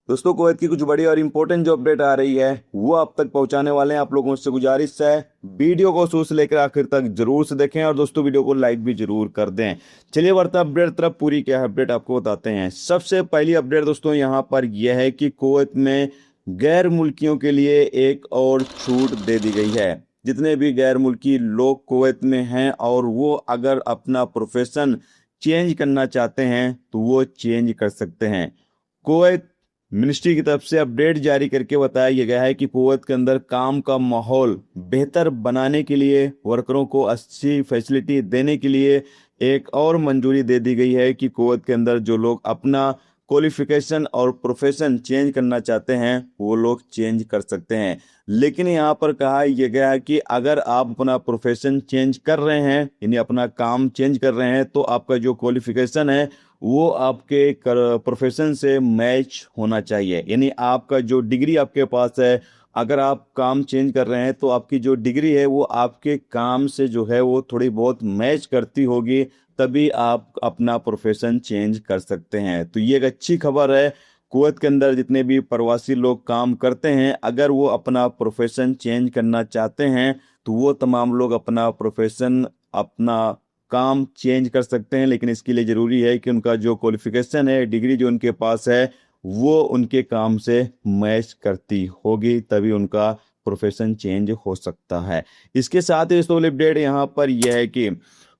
दोस्तों, कुवैत की कुछ बड़ी और इम्पोर्टेंट जो अपडेट आ रही है वो आप तक पहुंचाने वाले हैं। आप लोगों से गुजारिश है, वीडियो को शुरू से लेकर आखिर तक जरूर से देखें और दोस्तों वीडियो को लाइक भी जरूर कर दें। चलिए बढ़ते अपडेट तरफ। पूरी क्या है अपडेट आपको बताते हैं। सबसे पहली अपडेट दोस्तों यहाँ पर यह है कि कुवैत में गैर मुल्कियों के लिए एक और छूट दे दी गई है। जितने भी गैर मुल्की लोग कुवैत में हैं और वो अगर अपना प्रोफेशन चेंज करना चाहते हैं तो वो चेंज कर सकते हैं। कुवैत मिनिस्ट्री की तरफ से अपडेट जारी करके बताया गया है कि कुवैत के अंदर काम का माहौल बेहतर बनाने के लिए, वर्करों को अच्छी फैसिलिटी देने के लिए एक और मंजूरी दे दी गई है कि कुवैत के अंदर जो लोग अपना क्वालिफिकेशन और प्रोफेशन चेंज करना चाहते हैं वो लोग चेंज कर सकते हैं। लेकिन यहाँ पर कहा यह गया है कि अगर आप अपना प्रोफेशन चेंज कर रहे हैं, यानी अपना काम चेंज कर रहे हैं, तो आपका जो क्वालिफिकेशन है वो आपके प्रोफेशन से मैच होना चाहिए। यानी आपका जो डिग्री आपके पास है, अगर आप काम चेंज कर रहे हैं तो आपकी जो डिग्री है वो आपके काम से जो है वो थोड़ी बहुत मैच करती होगी, तभी आप अपना प्रोफेशन चेंज कर सकते हैं। तो ये एक अच्छी खबर है। कुवैत के अंदर जितने भी प्रवासी लोग काम करते हैं, अगर वो अपना प्रोफेशन चेंज करना चाहते हैं तो वो तमाम लोग अपना प्रोफेशन, अपना काम चेंज कर सकते हैं। लेकिन इसके लिए ज़रूरी है कि उनका जो क्वालिफिकेशन है, डिग्री जो उनके पास है, वो उनके काम से मैच करती होगी, तभी उनका प्रोफेशन चेंज हो सकता है। इसके साथ ही दोस्तों अपडेट यहाँ पर यह है कि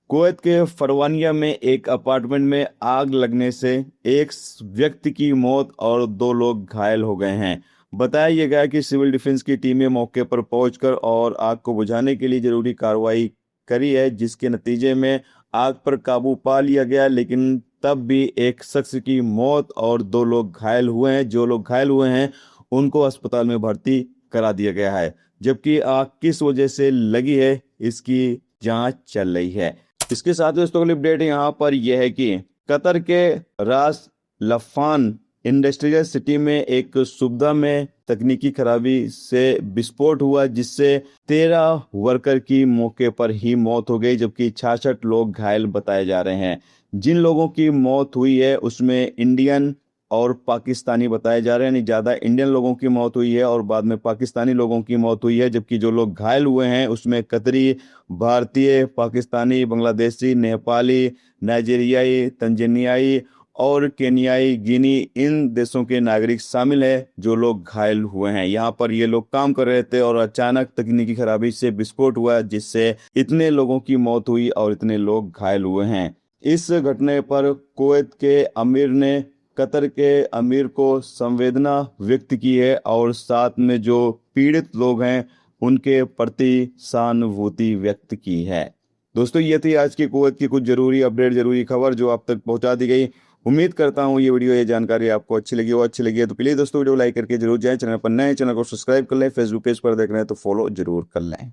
कुवैत के फरवानिया में एक अपार्टमेंट में आग लगने से एक व्यक्ति की मौत और 2 लोग घायल हो गए हैं। बताया गया कि सिविल डिफेंस की टीमें मौके पर पहुंचकर और आग को बुझाने के लिए जरूरी कार्रवाई करी है, जिसके नतीजे में आग पर काबू पा लिया गया। लेकिन तब भी एक शख्स की मौत और 2 लोग घायल हुए हैं। जो लोग घायल हुए हैं उनको अस्पताल में भर्ती करा दिया गया है, जबकि आग किस वजह से लगी है इसकी जांच चल रही है। इसके साथ दोस्तों अगली अपडेट यहाँ पर यह है कि कतर के रास लफान इंडस्ट्रियल सिटी में एक सुविधा में तकनीकी खराबी से विस्फोट हुआ, जिससे 13 वर्कर की मौके पर ही मौत हो गई, जबकि 66 लोग घायल बताए जा रहे हैं। जिन लोगों की मौत हुई है उसमें इंडियन और पाकिस्तानी बताए जा रहे हैं। यानी ज्यादा इंडियन लोगों की मौत हुई है और बाद में पाकिस्तानी लोगों की मौत हुई है, जबकि जो लोग घायल हुए हैं उसमें कतरी, भारतीय, पाकिस्तानी, बांग्लादेशी, नेपाली, नाइजीरियाई, तंजानियाई और केनियाई, गिनी, इन देशों के नागरिक शामिल है जो लोग घायल हुए हैं। यहाँ पर ये लोग काम कर रहे थे और अचानक तकनीकी खराबी से विस्फोट हुआ, जिससे इतने लोगों की मौत हुई और इतने लोग घायल हुए हैं। इस घटना पर कुवैत के अमीर ने कतर के अमीर को संवेदना व्यक्त की है और साथ में जो पीड़ित लोग हैं उनके प्रति सहानुभूति व्यक्त की है। दोस्तों, ये थी आज की कुवैत की कुछ जरूरी अपडेट, जरूरी खबर जो आप तक पहुंचा दी गई। उम्मीद करता हूँ ये वीडियो, ये जानकारी आपको अच्छी लगी हो। अच्छी लगी है तो प्लीज दोस्तों वीडियो लाइक करके जरूर जाएं। चैनल पर नए, चैनल को सब्सक्राइब कर लें। फेसबुक पेज पर देख रहे हैं तो फॉलो जरूर कर लें।